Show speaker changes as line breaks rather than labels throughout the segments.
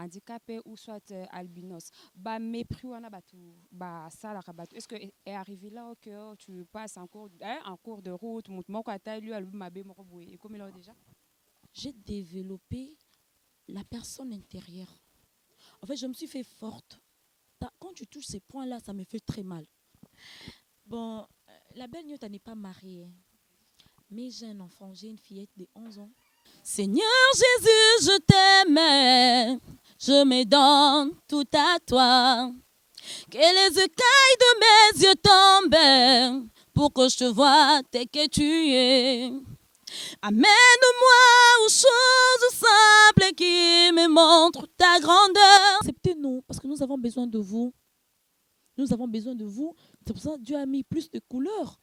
handicapé ou soit albinos. Bah, mépris, on a battu. Bah, ça, la rabat. Est-ce que est arrivé là que tu passes en cours de route, mon kata, lui, album, ma bé, mon roboué. Et comme il a déjà?
J'ai développé la personne intérieure. En fait, je me suis fait forte. Quand tu touches ces points-là, ça me fait très mal. Bon, la belle Nyota n'est pas mariée. Mais j'ai un enfant, j'ai une fillette de 11 ans. Seigneur Jésus, je t'aime. Je me donne tout à toi. Que les écailles de mes yeux tombent pour que je te voie tel que tu es. Amène-moi aux choses simples qui me montrent ta grandeur. Acceptez-nous parce que nous avons besoin de vous. Nous avons besoin de vous. C'est pour ça que Dieu a mis plus de couleurs.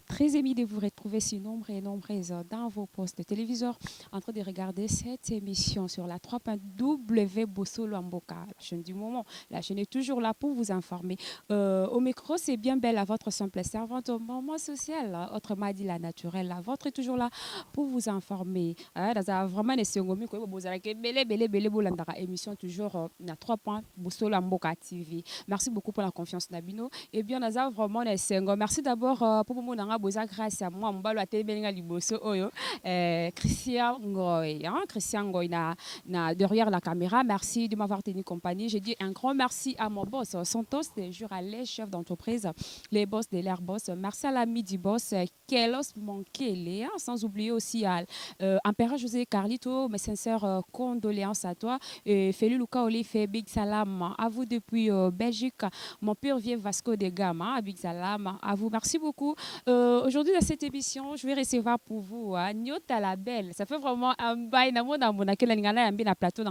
Très ému de vous retrouver si nombreux et nombreuses dans vos postes de téléviseurs en train de regarder cette émission sur la 3.W Bossolo Amboka, la chaîne du moment. La chaîne est toujours là pour vous informer. Au micro, c'est bien belle à votre simple servante au moment social, autrement dit la naturelle. La vôtre est toujours là pour vous informer. Vraiment, émission toujours na 3. Bossolo Amboka TV. Merci beaucoup pour la confiance, Nabino. Et bien, vraiment, merci d'abord pour mon grâce à moi, mbalo atelbenga liboso oyo Christian Ngoy, hein, Christian Ngoy na derrière la caméra. Merci de m'avoir tenu compagnie. Je dis un grand merci à mon boss Santos, des Juralais, chef d'entreprise, les boss de l'air boss. Merci à l'ami du boss Kelos Monkele, hein, sans oublier aussi à Impéra José Carlito, mes sincères condoléances à toi. Et Felu Luka Olife, Big Salam à vous depuis Belgique, mon pur vieux Vasco de Gama, hein, Big Salam à vous. Merci beaucoup. Aujourd'hui, dans cette émission, je vais recevoir pour vous Nyota la Belle. Ça fait vraiment un bail. Plateau,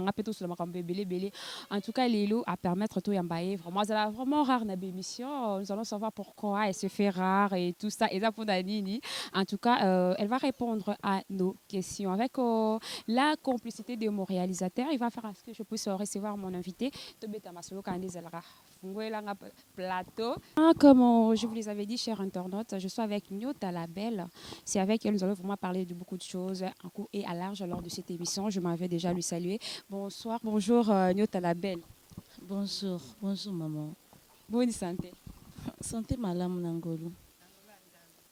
en tout cas, Lélo à permettre tout yambaye. Vraiment, c'est vraiment rare dans l'émission. Nous allons savoir pourquoi elle se fait rare et tout ça. Et ça pour Danini. En tout cas, elle va répondre à nos questions avec la complicité de mon réalisateur. Il va faire ce que je puisse recevoir mon invité. Plateau. Comme je vous les avais dit, chers internautes, je suis avec Nyota la Belle. C'est avec elle que nous allons vraiment parler de beaucoup de choses, en court et à large lors de cette émission. Je m'avais déjà lui saluer. Bonsoir, bonjour Nyota la Belle.
Bonjour, bonjour maman.
Bonne santé.
Santé malam Nangolo.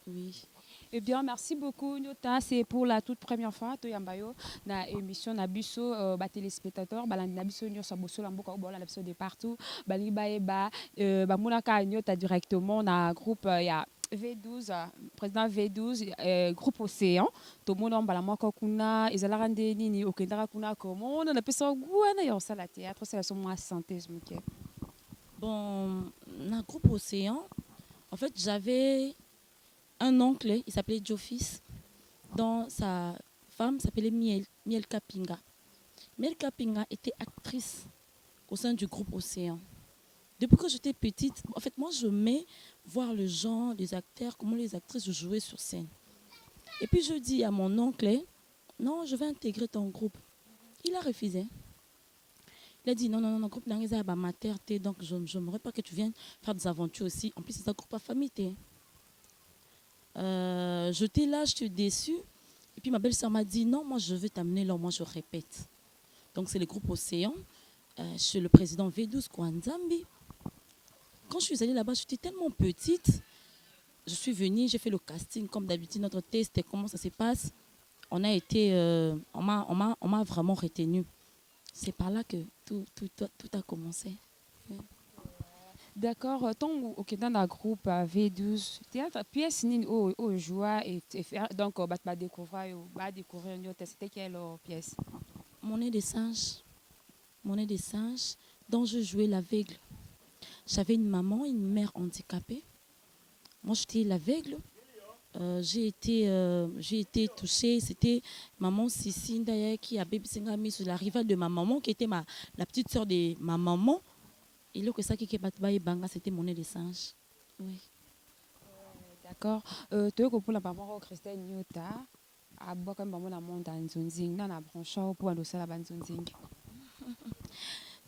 Oui.
Eh bien, merci beaucoup, Nyota. C'est pour la toute première fois que Yambayo na émission na biso téléspectateurs na biso nyosa boso lamboka ou la biso de partout bali ba monaka Nyota directement na groupe ya V12 président V12 groupe Océan to mona mbala moko kuna ezalaka nde nini okendaka kuna komo na pesa guana ya sala théâtre c'est la somme santé je.
Bon, dans le groupe Océan, en fait, j'avais un oncle, il s'appelait Jofis, dont sa femme s'appelait Miel Kapinga. Miel Kapinga était actrice au sein du groupe Océan. Depuis que j'étais petite, en fait, moi, je mets voir le genre des acteurs, comment les actrices jouaient sur scène. Et puis, je dis à mon oncle, non, je vais intégrer ton groupe. Il a refusé. Il a dit non, le groupe n'est pas mater, donc je n'aimerais pas que tu viennes faire des aventures aussi. En plus, c'est un groupe à famille. J'étais là, j'étais déçue. Et puis ma belle-sœur m'a dit non, moi je veux t'amener là, moi je répète. Donc c'est le groupe Océan. Je suis le président V12 Kwanzambi. Quand je suis allée là-bas, j'étais tellement petite. Je suis venue, j'ai fait le casting comme d'habitude, notre test, comment ça se passe. On a été, on m'a vraiment retenu. C'est par là que tout a commencé. Ouais.
D'accord, ton dans le groupe V12, théâtre pièce ni au joie et faire donc bah découvrir Nyota, c'était quelle pièce?
Monnaie des singes. Monnaie des singes, dont je jouais l'aveugle. J'avais une maman, une mère handicapée. Moi, j'étais l'aveugle. J'ai été touchée. C'était maman Sissi Ndaye qui a mis sur la rivale de ma maman, qui était la petite sœur de ma maman. Et là, que ça qui est banga, c'était Monnaie des singes. Oui.
D'accord. Tu es pour la maman Christelle Nyota. À boire comme maman la monde dans Zonzing. Dans la branche pour endosser la bande Zonzing.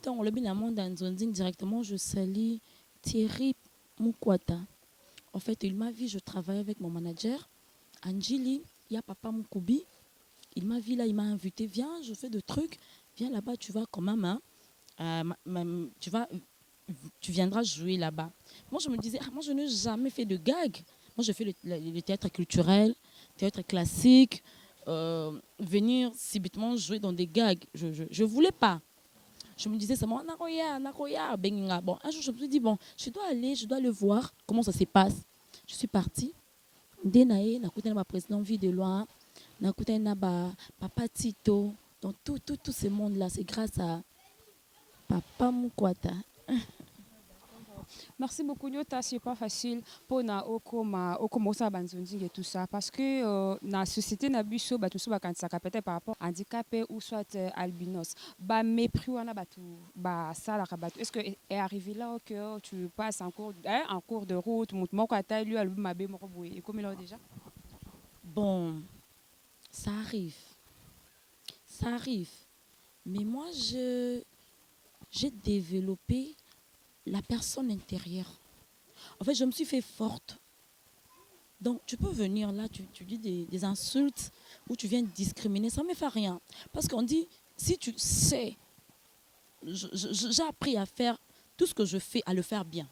Tant le bien monde dans Zonzing directement, je salue Thierry Mukwata. En fait, il m'a vu, je travaille avec mon manager, Anjili, il y a papa Mukubi. Il m'a vu là, il m'a invité, viens, je fais des trucs, viens là-bas, tu vas quand même, hein, tu vas, tu viendras jouer là-bas. Moi, je me disais, ah, moi, je n'ai jamais fait de gag. Moi, je fais le théâtre culturel, théâtre classique, venir subitement jouer dans des gags. Je voulais pas. Je me disais seulement, Nakoya, Nakoya, Benga. Bon, un jour, je me suis dit, bon, je dois aller, je dois le voir, comment ça se passe. Je suis partie. Denae, nakutana ba président vie de loi, nakutana ba papa Tito. Dans tout ce monde-là, c'est grâce à papa Mukwata.
Merci beaucoup, Nyota. C'est pas facile pour na okoma ça banzonzi et tout ça parce que na société na biso batu so bakanisa peut-être par rapport handicapé ou soit albinos. Ba mépris wana batu ba sala ka batu. Est-ce que est arrivé là que tu passes en cours de route, moko ata lui albu mabe moko boye et comme là déjà?
Bon, ça arrive. Ça arrive. Mais moi, j'ai développé la personne intérieure. En fait, je me suis fait forte. Donc, tu peux venir là, tu dis des insultes ou tu viens discriminer, ça ne me fait rien. Parce qu'on dit, si tu sais, j'ai appris à faire tout ce que je fais, à le faire bien.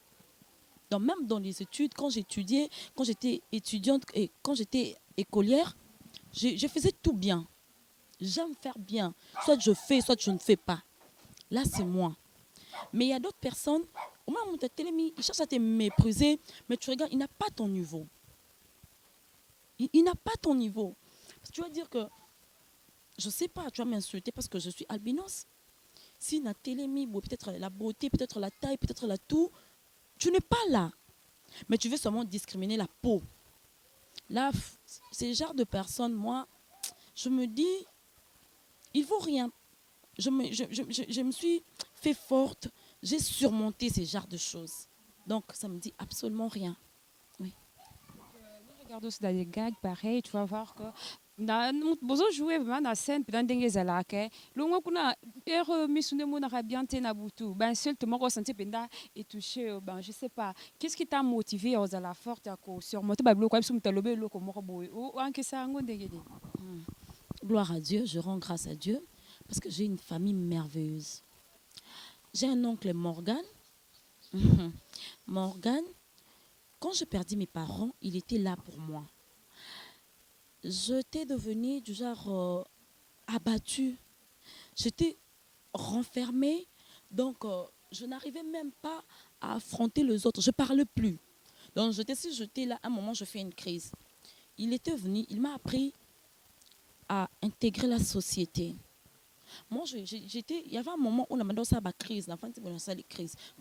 Donc, même dans les études, quand j'étudiais, quand j'étais étudiante et quand j'étais écolière, je faisais tout bien. J'aime faire bien. Soit je fais, soit je ne fais pas. Là, c'est moi. Mais il y a d'autres personnes, au moment où tu as télémis, ils cherchent à te mépriser, mais tu regardes, il n'a pas ton niveau. Il n'a pas ton niveau. Parce que tu vas dire que, je ne sais pas, tu vas m'insulter parce que je suis albinos. Si na télémi, peut-être la beauté, peut-être la taille, peut-être la tout, tu n'es pas là. Mais tu veux seulement discriminer la peau. Là, c'est le genre de personne, moi, je me dis, il ne vaut rien. Je me suis fait forte, j'ai surmonté ce genre de choses. Donc, ça me dit absolument rien. Oui.
Regarde aussi dans les gags pareil, tu vas voir que na bozo jouer vraiment na scène dans dengue zalake longo kuna misune mona bien te na butu ben seul te moko sentir penda et touché ben je sais pas qu'est-ce qui t'a motivé aux à la forte à ko surmonter ba bloko comme ta lobe loko moko boy ou en que ça ngo ndenge de.
Gloire à Dieu, je rends grâce à Dieu parce que j'ai une famille merveilleuse. J'ai un oncle Morgan. Morgan, quand j'ai perdu mes parents, il était là pour moi. J'étais devenue du genre abattue. J'étais renfermée. Donc, je n'arrivais même pas à affronter les autres. Je ne parlais plus. Donc, si j'étais là, à un moment, je fais une crise. Il était venu, il m'a appris à intégrer la société. Moi, il y avait un moment où on a demandé ça, ma crise.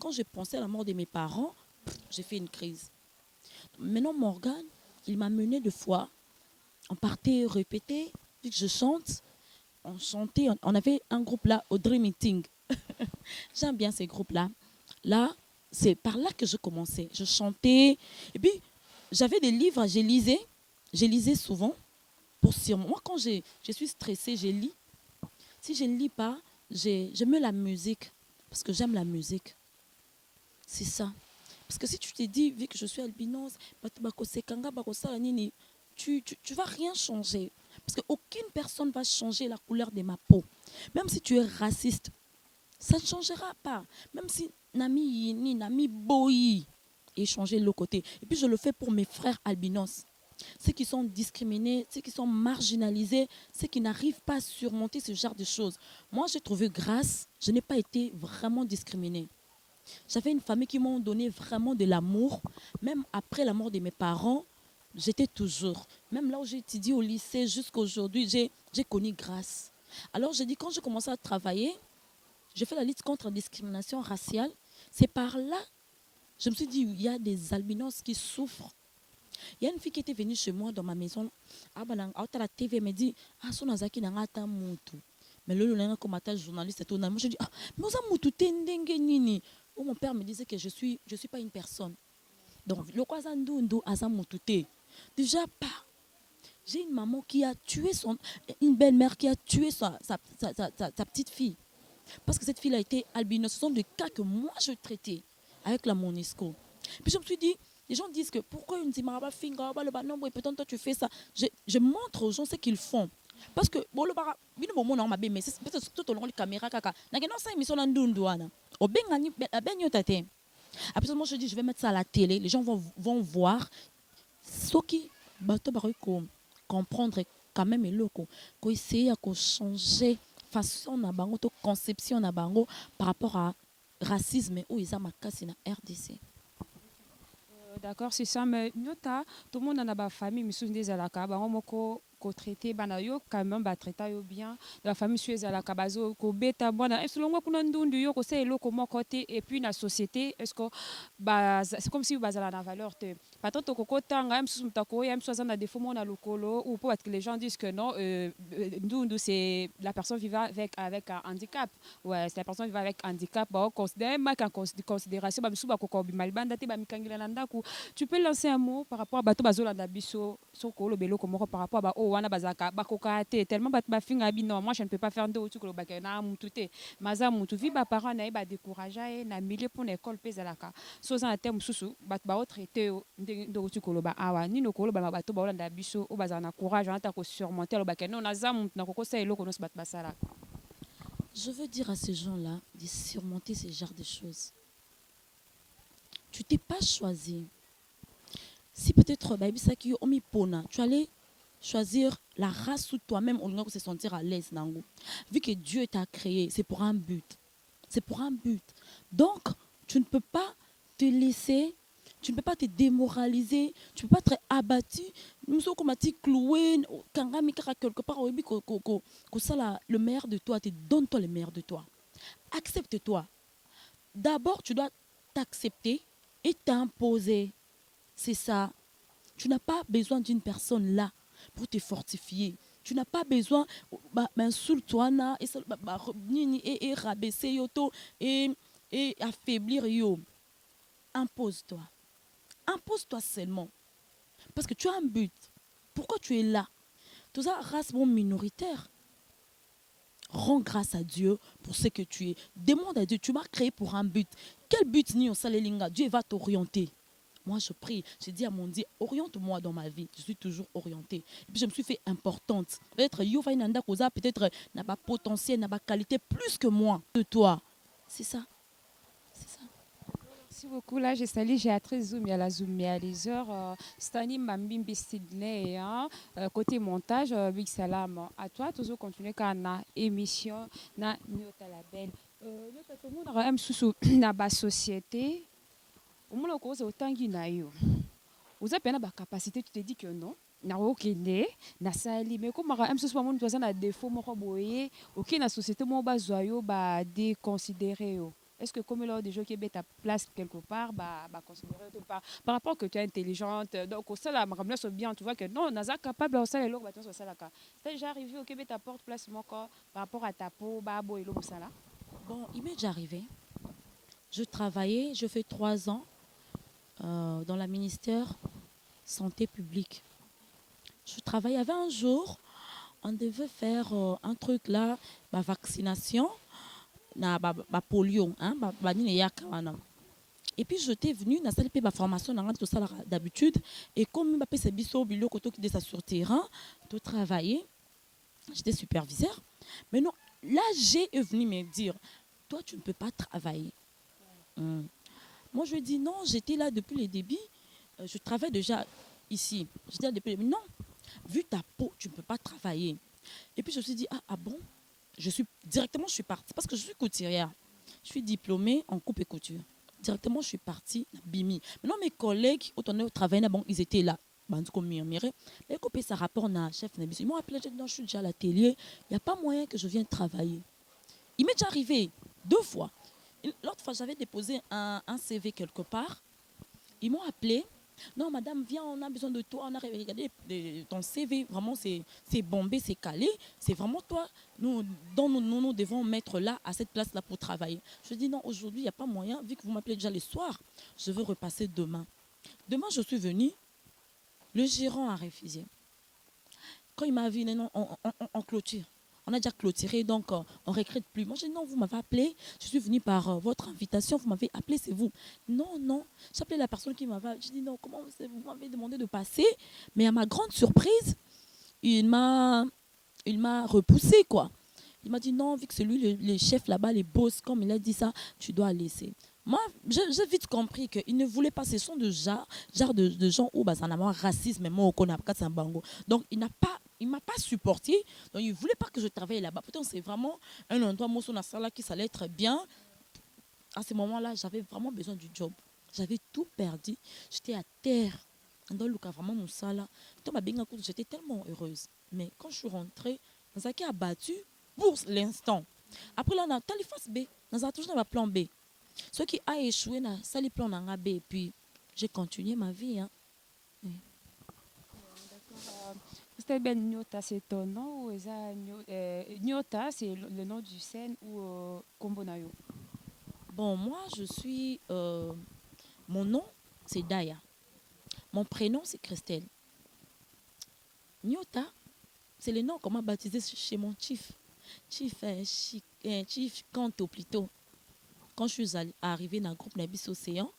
Quand j'ai pensé à la mort de mes parents, j'ai fait une crise. Maintenant, Morgan, il m'a mené deux fois. On partait répéter, puis que je chante. On chantait, on avait un groupe là, au Dream Meeting. J'aime bien ces groupes-là. Là, c'est par là que je commençais. Je chantais. Et puis, j'avais des livres, je lisais souvent. Moi, quand je suis stressée, je lis. Si je ne lis pas, je mets la musique. Parce que j'aime la musique. C'est ça. Parce que si tu te dis, vu que je suis albinos, tu ne vas rien changer. Parce qu'aucune personne ne va changer la couleur de ma peau. Même si tu es raciste, ça ne changera pas. Même si Nami Yini, Nami Boyi, et changer le côté. Et puis je le fais pour mes frères albinos. Ceux qui sont discriminés, ceux qui sont marginalisés, ceux qui n'arrivent pas à surmonter ce genre de choses. Moi, j'ai trouvé grâce, je n'ai pas été vraiment discriminée. J'avais une famille qui m'ont donné vraiment de l'amour. Même après la mort de mes parents, j'étais toujours. Même là où j'ai étudié au lycée jusqu'à aujourd'hui, j'ai connu grâce. Alors j'ai dit, quand j'ai commencé à travailler, j'ai fait la lutte contre la discrimination raciale. C'est par là, je me suis dit, il y a des albinos qui souffrent. Il y a une fille qui était venue chez moi dans ma maison. À la TV, elle me dit, ah, son azaki n'a pas moutou. Mais le comme journaliste, moi je dis, ah, mais ça moutou t'es nini. Mon père me disait que je suis pas une personne. Donc, le Kwazandundo Azamutute. Déjà, pas. J'ai une maman qui a tué une belle-mère qui a tué sa petite fille. Parce que cette fille a été albinos. Ce sont des cas que moi je traitais avec la Monisco. Puis je me suis dit, les gens disent que pourquoi une Zimaraba Finga, non, peut-être toi tu fais ça. Je montre aux gens ce qu'ils font. Parce que, bon, le bara, bien bon, mon mais c'est peut-être tout au long de la caméra, kaka. N'a pas ça émission en douane. Au bengani, ben tate. Après, moi je dis, je vais mettre ça à la télé. Les gens vont voir. Ce qui, bateau comprendre quand même et loco qu'on essaye à changer façon na bango to conception na bango par rapport à racisme ou ils ma casse na RDC.
D'accord, c'est ça, mais nyota, tout le monde en a ba famille, mais sous des alaka, ba moko ko traité bana yo quand même ba traité yo bien, la famille suez alaka bazo ko beta bana, est-ce que kuna ndundu yo ko c'est loko mo côté et puis la société, est-ce que bah c'est comme si bazala na valeur te. Pas tant ko kotanga même sous mtako ya même soit na défaut mon na lokolo ou pour que les gens disent que non ndundu c'est la personne vivant avec un handicap. Ouais, c'est la personne vivant avec handicap, bah on considère ma considération ba bisu ba ko bimalbanda te ba mikangila nanda ku. Tu peux lancer un mot par rapport à bato bazolanda biso soko lo belo komoko par rapport à o wana bazaka bakoka te tellement bat bafinga bi non moi je ne peux pas faire ndo tu ko baka na mutu te maza mutu vi ba parents na ba décourager na milieu pour l'école pezalaka so za terme susu bat ba traité ndo tu ko ba awa ni no ko ba bato bazolanda biso o bazana courage anta ko surmonter lo baka non na za mutu na ko sa eloko no bat basala.
Je veux dire à ces gens-là de surmonter ce genre de choses. Tu t'es pas choisi. Si peut-être tu allais choisir la race où toi-même on va se sentir à l'aise. Vu que Dieu t'a créé, c'est pour un but. C'est pour un but. Donc, tu ne peux pas te laisser, tu ne peux pas te démoraliser, tu ne peux pas être abattu. Nous sommes comme cloué, quelque part, le meilleur de toi, donne-toi le meilleur de toi. Accepte-toi. D'abord, tu dois t'accepter et t'imposer. C'est ça. Tu n'as pas besoin d'une personne là pour te fortifier. Tu n'as pas besoin d'insulter et rabaisser yoto et affaiblir yo. Impose-toi. Impose-toi seulement. Parce que tu as un but. Pourquoi tu es là? Tout ça, race minoritaire. Rends grâce à Dieu pour ce que tu es. Demande à Dieu, tu m'as créé pour un but. Quel but ni on Dieu va t'orienter. Moi, je prie, je dis à mon Dieu, oriente-moi dans ma vie. Je suis toujours orientée. Et puis, je me suis fait importante. Peut-être, peut-être, n'a pas potentiel, n'a pas qualité plus que moi, de toi. C'est ça. C'est ça.
Merci beaucoup. Là, je salue, j'ai très zoom, à la zoom, à les heures. Stani Mambimbi Sydney, côté montage, Big Salam. À toi, toujours continuer quand on émission, na Nyota la belle. Nyota, tout le monde a un sous na ba société. Au moins, on a autant qu'il y a eu. Vous avez une capacité, tu te dis que non. Na okende na sali mais comme même ce soit mon toza na défaut moko boye OK na société mo ba zoyo ba déconsidérer. Est-ce que comme là des gens qui mettent ta place quelque part bah considérer par rapport que tu es intelligente donc au ça ma comme bien tu vois que non naza capable au ça les locs ça là c'est déjà arrivé au Québec ta porte place mon corps par rapport à ta peau bah boy lo ça là.
Bon, il m'est déjà arrivé. Je travaillais, je fais 3 ans dans le ministère santé publique. Je travaillais, avait un jour, on devait faire un truc là, la vaccination, na polio, hein, et puis j'étais venue, na salle ma formation, tout ça d'habitude, et comme je suis biso bilo koto qui descend sur terrain, tout travailler, j'étais superviseur. Mais non, là j'ai venu me dire, toi tu ne peux pas travailler. Moi je dis non, j'étais là depuis le début, je travaille déjà ici. J'étais là depuis le début, non. Vu ta peau, tu ne peux pas travailler. Et puis je me suis dit, ah bon, je suis partie, parce que je suis couturière. Je suis diplômée en coupe et couture. Directement, je suis partie à Bimi. Maintenant, mes collègues, au travail, bon, ils étaient là. Les copies, ça rapporte à chef. Ils m'ont appelé, je suis déjà à l'atelier. Il n'y a pas moyen que je vienne travailler. Il m'est déjà arrivé 2 fois. L'autre fois, j'avais déposé un CV quelque part. Ils m'ont appelé. Non, madame, viens, on a besoin de toi. On a regardé ton CV. Vraiment, c'est bombé, c'est calé. C'est vraiment toi. Nous devons mettre là, à cette place-là, pour travailler. Je dis non, aujourd'hui, il n'y a pas moyen. Vu que vous m'appelez déjà le soir, je veux repasser demain. Demain, je suis venue, le gérant a refusé. Quand il m'a vu, non, on clôture. On a déjà clôturé, donc on ne recrute plus. Moi, j'ai dit non, vous m'avez appelé, je suis venue par votre invitation, vous m'avez appelé, c'est vous. Non, non, j'ai appelé la personne qui m'avait. J'ai dit non, comment vous m'avez demandé de passer? Mais à ma grande surprise, il m'a repoussé, quoi. Il m'a dit non, vu que c'est lui le chef là-bas, les boss, comme il a dit ça, tu dois laisser. Moi, j'ai vite compris qu'il ne voulait pas, ce sont de genre de gens où bah, ça n'a pas racisme, mais moi, on a pas de bango. Donc, il m'a pas supporté. Donc, il ne voulait pas que je travaille là-bas. Pourtant, c'est vraiment un endroit, moi, sur salle qui s'allait très bien. À ce moment-là, j'avais vraiment besoin du job. J'avais tout perdu. J'étais à terre. Dans le cas, vraiment, mon salaire. J'étais tellement heureuse. Mais quand je suis rentrée, Zaki a battu pour l'instant. Après, là, on a les face B. On a toujours un plan B. Ce qui a échoué, ça les plans dans B. Et puis, j'ai continué ma vie. Hein. Oui.
C'était bien Nyota, c'est ton nom ou Nyota, c'est le nom du scène ou Kombonayo?
Bon, moi, je suis. Mon nom, c'est Daya. Mon prénom, c'est Christelle. Nyota, c'est le nom qu'on m'a baptisé chez mon chief. Chief Kanto plutôt. Quand je suis arrivée dans le groupe Nabis Océan,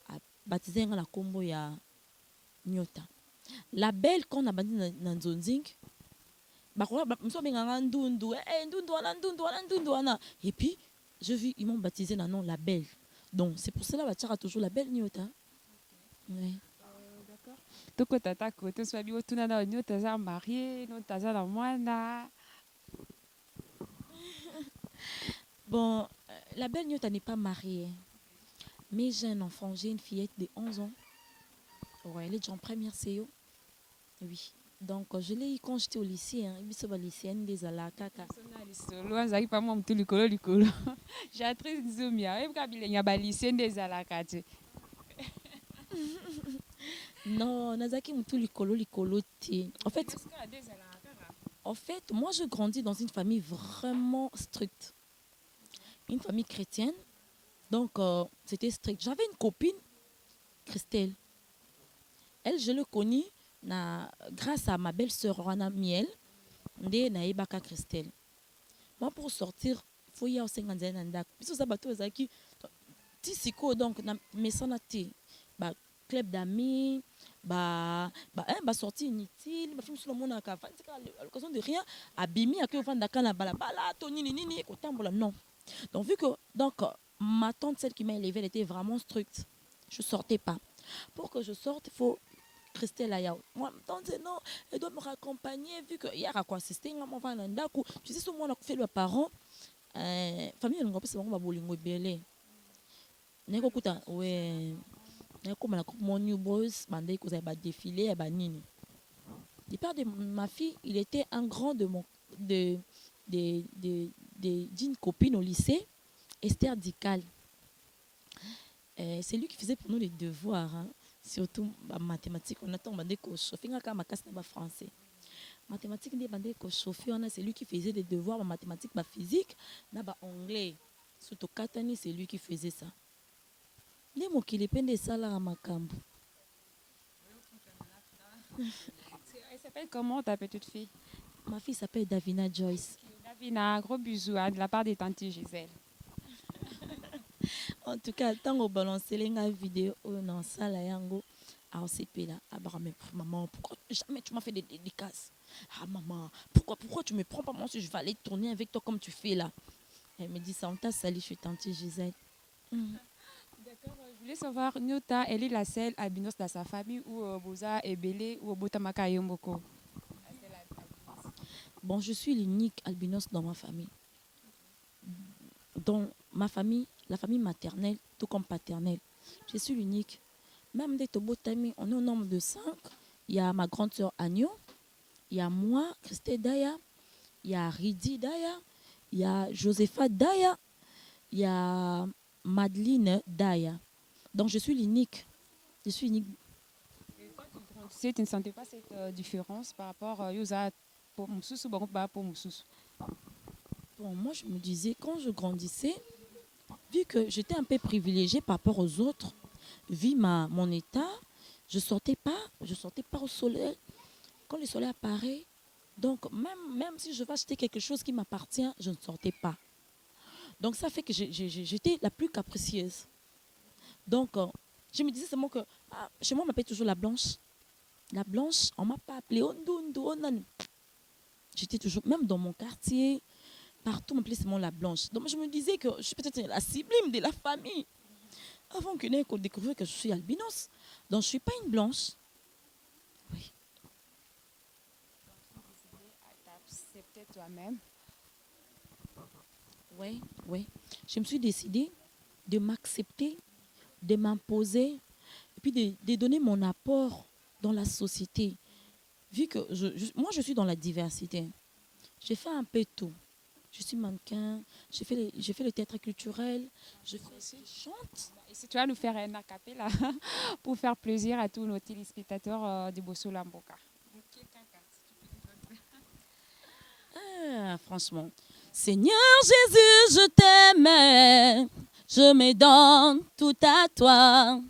a baptisé la combo ya Nyota. La belle qu'on a baptisé dans Zonzing, et puis, je vis, ils m'ont baptisé dans le nom La Belle. Donc, c'est pour cela que tu as toujours La Belle Nyota. Oui.
D'accord. Toko tata koto swabi otuna na Nyota za marié, Nyota za na mwana.
Bon, La Belle Nyota n'est pas mariée. Mais j'ai un enfant, j'ai une fillette de 11 ans. Ouais, elle est déjà en première CEO. Oui. Donc, je l'ai eu quand j'étais au lycée. Hein. Je suis lycéenne des Alakaka.
J'ai très zomia. Même quand il y a des lycéens des Alakate.
Non, Nazaki Moutou Likolo. En fait, moi, je grandis dans une famille vraiment stricte. Une famille chrétienne. Donc, c'était strict. J'avais une copine, Christelle. Elle, je le connais grâce à ma belle-sœur, Rana Miel, de Naïbaka Christelle. Moi, pour sortir, il faut y aller au 50 ans. Puisque ça, bateau, Zaki, Tissiko, donc, mais ça n'a pas club d'amis, sortie inutile, film sur le monde, à l'occasion de rien, abimi, à que vous vendez la balabala, Tony, nini, non. Donc, vu que ma tante, celle qui m'a élevée, elle était vraiment stricte. Je ne sortais pas. Pour que je sorte, il faut Christelle Ayao. Moi, ma tante dit non, elle doit me raccompagner, vu que hier, à quoi assister, tu sais, ce monde a fait le parent. Famille, elle n'a pas vraiment bolingo belé. N'est-ce pas, ouais. Comme la coupe Mon New Boys, bandé que vous avez défilé, nini. Le père de ma fille, il était un grand d'une copine au lycée, Esther Dical. C'est lui qui faisait pour nous les devoirs, hein. Surtout en mathématiques. On attend bandé ko chauffer ngaka makas na ba français. Mathématiques des bandé ko chauffer, c'est lui qui faisait des devoirs en mathématiques, ba physique, na ba anglais. Surtout katani, c'est lui qui faisait ça. Les mots qui dépendent ça là à Makambu.
Elle s'appelle comment ta petite fille?
Ma fille s'appelle Davina Joyce.
Davina, gros bisous de la part de tante Gisèle.
En tout cas, tant qu'on balance les vidéos dans ça là yango à OCP là, maman, pourquoi jamais tu m'as fait des dédicaces? Ah maman, pourquoi tu me prends pas moi si je vais aller tourner avec toi comme tu fais là? Elle me dit ça, on t'a sali, je suis tante Gisèle.
D'accord, je voulais savoir, Nyota, elle est la seule albinos dans sa famille ou Boza est belé ou Botamaka Yomboko?
Bon, je suis l'unique albinos dans ma famille. Dans ma famille, la famille maternelle, tout comme paternelle. Je suis l'unique. Même des Tobotami, on est au nombre de 5. Il y a ma grande sœur Agno, il y a moi, Christelle Daya, il y a Ridi Daya, il y a Josepha Daya, il y a Madeleine Daya. Donc je suis l'unique. Je suis unique.
Et quand tu grandissais, tu ne sentais pas cette différence par rapport à Yosa pour Moussous ou pour Moussous?
Bon, moi je me disais, quand je grandissais, vu que j'étais un peu privilégiée par rapport aux autres, vu mon état, je sortais pas au soleil. Quand le soleil apparaît, donc même si je vais acheter quelque chose qui m'appartient, je ne sortais pas. Donc ça fait que j'étais la plus capricieuse. Donc je me disais seulement que chez moi on m'appelle toujours la blanche. La blanche, on ne m'a pas appelée Ondundu, Onani. J'étais toujours, même dans mon quartier, partout on m'appelait seulement la blanche. Donc je me disais que je suis peut-être la sublime de la famille. Avant que n'ait découvert que je suis albinos. Donc je ne suis pas une blanche. Oui.
Accepter toi-même.
Oui, oui. Je me suis décidée de m'accepter, de m'imposer, et puis de donner mon apport dans la société. Vu que moi, je suis dans la diversité. J'ai fait un peu tout. Je suis mannequin, j'ai fait le théâtre culturel, je chante.
Et si tu vas nous faire un acapella pour faire plaisir à tous nos téléspectateurs de Bosso Lamboka.
Ah, franchement. Seigneur Jésus, je t'aime, je me donne tout à toi.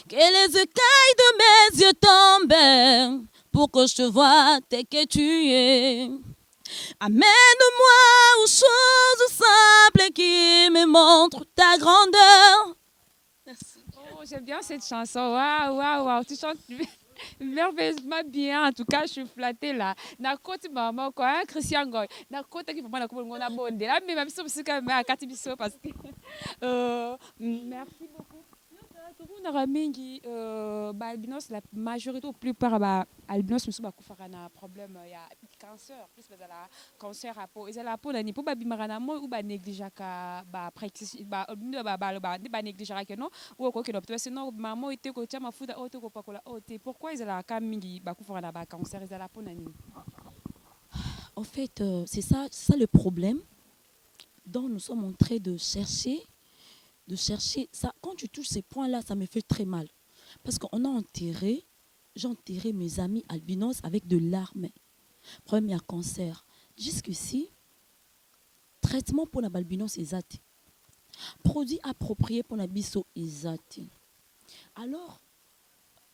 Que les écailles de mes yeux tombent pour que je te voie tel que tu es. Amène-moi aux choses simples qui me montrent ta grandeur.
Merci. Oh, j'aime bien cette chanson. Waouh, waouh, waouh. Tu chantes merveilleusement bien. En tout cas, je suis flattée là. Na côté maman quoi, Christian Goy. Na côté qui maman na ko ngona bonde. Là mais même si c'est quand même à Katibiso parce que merci beaucoup. On a mingi albinos la majorité ou plupart ba albinos musu ba kufaka na problème ya cancer plus ba la cancer à peau et la peau na ni pour ba bimarana mo ou ba négligeaka ba praxis ba ba négligeaka non ou ko ke l'opté sinon maman était ko tia mafuta auto ko pakola auto pourquoi ils la ka mingi ba kufaka na ba cancer ils la peau na ni
En fait c'est ça le problème dont nous sommes en train de chercher ça. Quand tu touches ces points-là, ça me fait très mal. Parce qu'on a j'ai enterré mes amis albinos avec de larmes. Premier cancer. Jusqu'ici, traitement pour la albinos exact. Produit approprié pour la biso exact. Alors,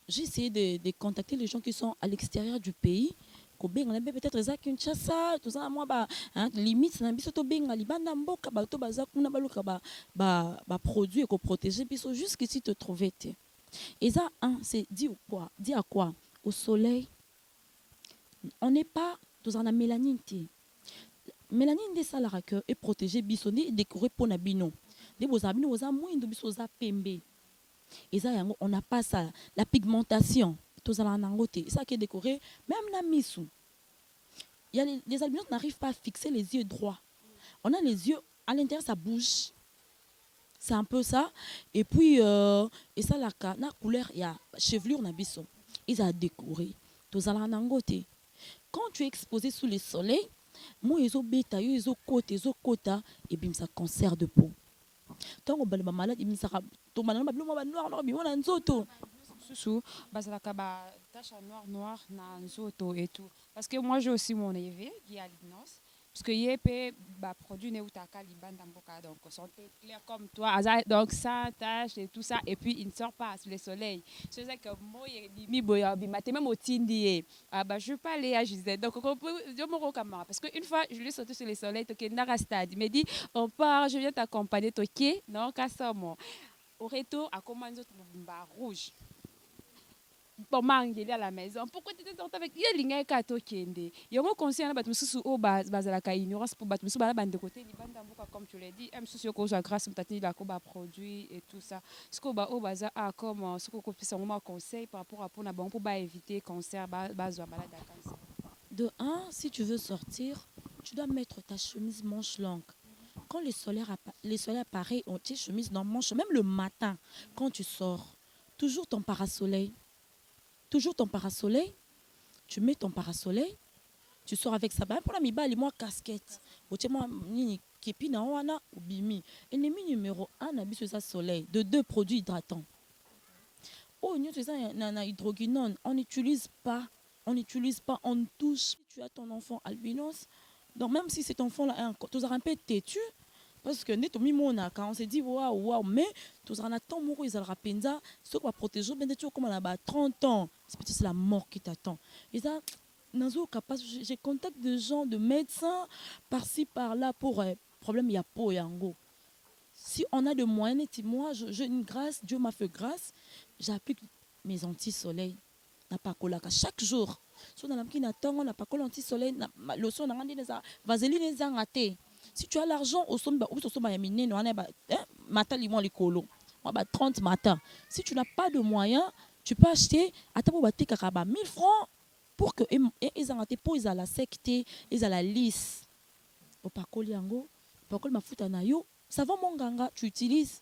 j'ai essayé de contacter les gens qui sont à l'extérieur du pays. Peut-être ça Kinshasa tout ça moi limite na biso to benga libanda mboka ba to baza kuna baluka ba produit et ko protéger biso jusqu'ici te trouver te. Et ça c'est dit ou quoi? Dit à quoi? Au soleil. On n'est pas dans la mélanine te. Mélanine de ça la que et protéger biso ni décorer pour na bino. De boza bino boza mwindo biso za pembe. Et ça on n'a pas ça la pigmentation. Ça qui est décoré, même la missou. Il y a les albinos n'arrivent pas à fixer les yeux droits. On a les yeux, à l'intérieur, ça bouge. C'est un peu ça. Et puis, et ça, la couleur, il y a chevelure, ils ont décoré. Quand tu es exposé sous le soleil, moi, ils ont bêta, ils ont côté, et bien ça cancer de peau. Tant qu'on est malade, ils ont noir,
sous bazalaka ba tache noir na nzoto et tout parce que moi j'ai aussi mon EV qui est albinos parce que yep ba produit ne utaka libanda mboka donc sont clairs comme toi donc ça tache et tout ça et puis il ne sort pas sous le soleil c'est ça que moi mi boya bi matin même au tindi bah je vais pas aller à Gisèle donc je me caméra parce que une fois je lui sorti sur le soleil toké ndara stade il me dit on part je viens t'accompagner toké non kasamo au retour à commander notre rouge pour m'engueuler à la maison. Pourquoi tu t'es sorti avec Yelinga et Kato Kende? Il y a un conseil à la sous au bas la ignorance pour battre sous la bande de côté. Comme tu l'as dit, M. Soucio cause grâce à la coba produit et tout ça. Ce qu'on va au bazar comme ce qu'on puisse en conseil par rapport à pour éviter cancer, malade à cancer.
De un, si tu veux sortir, tu dois mettre ta chemise manche longue. Quand les soleils apparaissent, on tient chemise dans manche, même le matin, quand tu sors, toujours ton parasoleil. Toujours ton parasoleil, tu mets ton parasoleil, tu sors avec ça. Pour la miba, moi casquette. Ennemi numéro 1, c'est ça soleil. De 2 produits hydratants. Oh, hydroquinone, on n'utilise pas, on touche. Tu as ton enfant albinos, donc même si cet enfant-là est un peu têtu, Parce que quand on s'est dit waouh, mais tout en attendant mourir ils allaient rapenza ce qu'on va protéger ben tu comme on a 30 ans, c'est la mort qui t'attend. Et ça j'ai contact de gens, de médecins par-ci par-là pour problème il y a peau et ango. Si on a de moyens, moi j'ai une grâce, Dieu m'a fait grâce, j'applique mes anti-soleil n'a pas collé chaque jour. Si on a on n'a pas collé anti-soleil, le son n'a pas vaseline zangate. Si tu as l'argent, au sommet, au sommet, il y a matin, limon, les colos. 30 matins. Si tu n'as pas de moyens, tu peux acheter à ta 1000 francs pour que ils ont pour ils ont la secte, ils ont la lisse. Au pakoli yango, pakoli mafuta na yo, savon mon ganga, tu utilises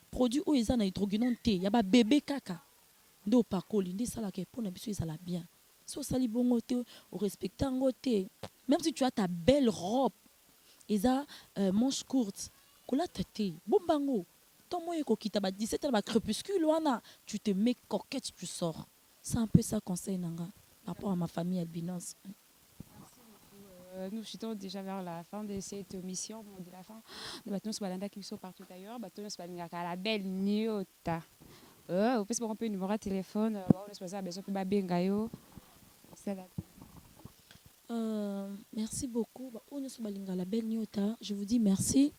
produit où ils ont na hydroguinone T, y a ba bébé caca. Ndo pakoli, ndi sala ke pour na biso ils ont bien. Si au sali bongo te, au respectant ngote, même si tu as ta belle robe, ils ont manche courte, kola tete, bombango. Ton moyen kokita ba 17 ba crépuscule wana, tu te mets coquette, tu sors. C'est un peu ça conseil nanga par rapport à ma famille albinos.
Nous chutons déjà vers la fin de cette mission. On dit la fin. Nous battons ce balanda qui sont partout ailleurs. Battons ce balanda à la belle Nyota. Vous pouvez prendre un numéro de téléphone. On espère que besoin de bengayo.
Merci beaucoup. On est sur la belle Nyota. Je vous dis merci.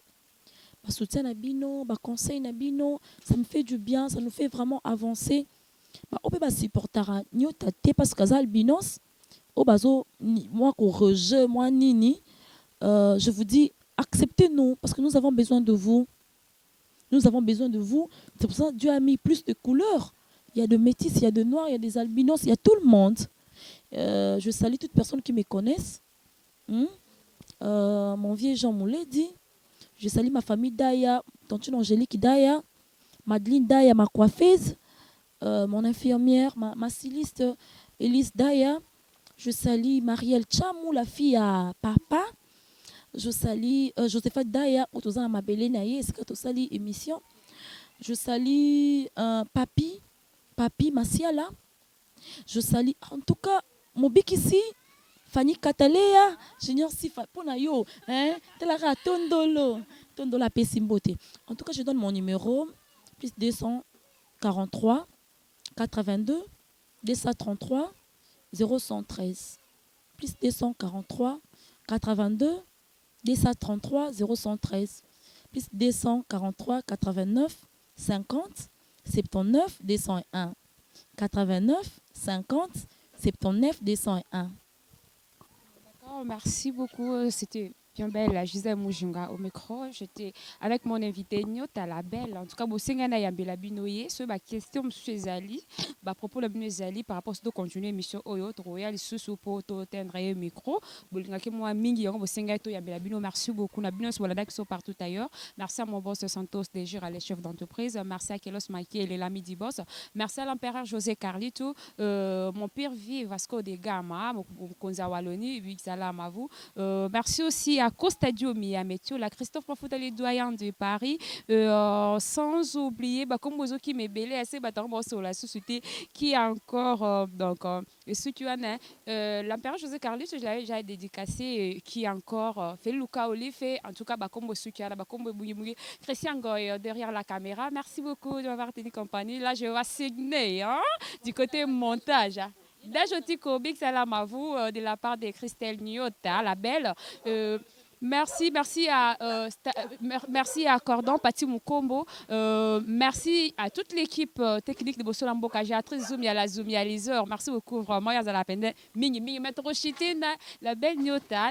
Soutien Nabino, conseil Nabino, ça me fait du bien, ça nous fait vraiment avancer. On peut pas supporter Nyota parce que ça albinos. Moi qu'on rejet, moi nini, je vous dis acceptez-nous parce que nous avons besoin de vous. Nous avons besoin de vous. C'est pour ça que Dieu a mis plus de couleurs. Il y a de métis, il y a de noirs, il y a des albinos, il y a tout le monde. Je salue toutes les personnes qui me connaissent. Mon vieux Jean Moulé dit. Je salue ma famille Daya, tantine Angélique Daya, Madeleine Daya, ma coiffeuse, mon infirmière, ma styliste Elise Daya. Je salue Marielle Chamou, la fille à papa. Je salue Joséphine Daya, autour ma belle naïe, c'est que tu salues émission. Je salue Papi Masiala. Je salue en tout cas mon bic ici. Fanny Katalea, Junior Sifa, Ponayo, Telara Tondolo Pessimbote. En tout cas, je donne mon numéro, plus 243 82 233 0113. Plus 243 82 233 0113. Plus 243 89 50 79 201. 89 50 79 201.
Merci beaucoup. C'était bien belle, Gisèle Moujunga au micro. J'étais avec mon invité Nyota la belle. En tout cas, Bosengana Yambela Binoye. Ce ma question, M. Zali, à propos de M. Zali, par rapport à ce que continuer l'émission Oyo, Royal sous pour atteindre le micro. Bolingake moi mingi Bosenga to Yambela Bino. Merci beaucoup. Nabino Swalada qui sont partout ailleurs. Merci à mon boss Santos Dégir, les chefs d'entreprise. Merci à Kelos Maki et l'ami du boss. Merci à l'empereur José Carlito, mon pire vie Vasco de Gama, mon Konza Waloni, Salam à vous. Merci aussi à Costadio Miametio, la Christophe Mafuta, les doyens de Paris, sans oublier comme Bozo qui m'est belé assez battant sur la société qui a encore donc ce tu as l'empereur José Carlos, je l'avais déjà dédicacé, qui a encore fait Luca Olive, en tout cas comme ce tu as comme Christian Goy derrière la caméra. Merci beaucoup de m'avoir tenu compagnie. Là je vais signer du côté montage. D'ajouter Kobik Salam à vous de la part de Christelle Nyota, la belle. Merci à Cordon Pati Mukombo. Merci à toute l'équipe technique de Bossolambo Kajatrice Zoom, il y a la Zoom, il y a les heures. Merci beaucoup vraiment. Il y a la peine. Mingi mettre chité la belle Nyota.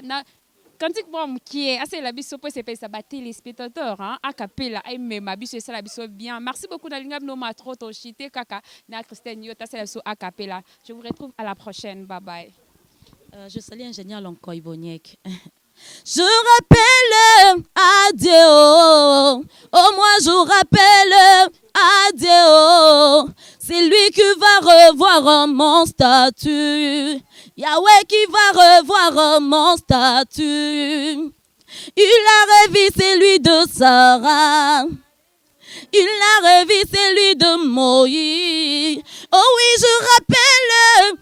Quand tu vois qui est assez la biso pour c'est ça battre les spectateurs a capella mais ma biso c'est la biso bien. Merci beaucoup d'Alingab no matro to chité kaka na Christelle Nyota c'est la biso a capella. Je vous retrouve à la prochaine. Bye bye.
Je salue ingénieur Lonkoy Boniek. Je rappelle à Dieu, moi je rappelle à Dieu, c'est lui qui va revoir mon statut, Yahweh qui va revoir mon statut, il a revu celui de Sarah, il a revu celui de Moïse, oh oui je rappelle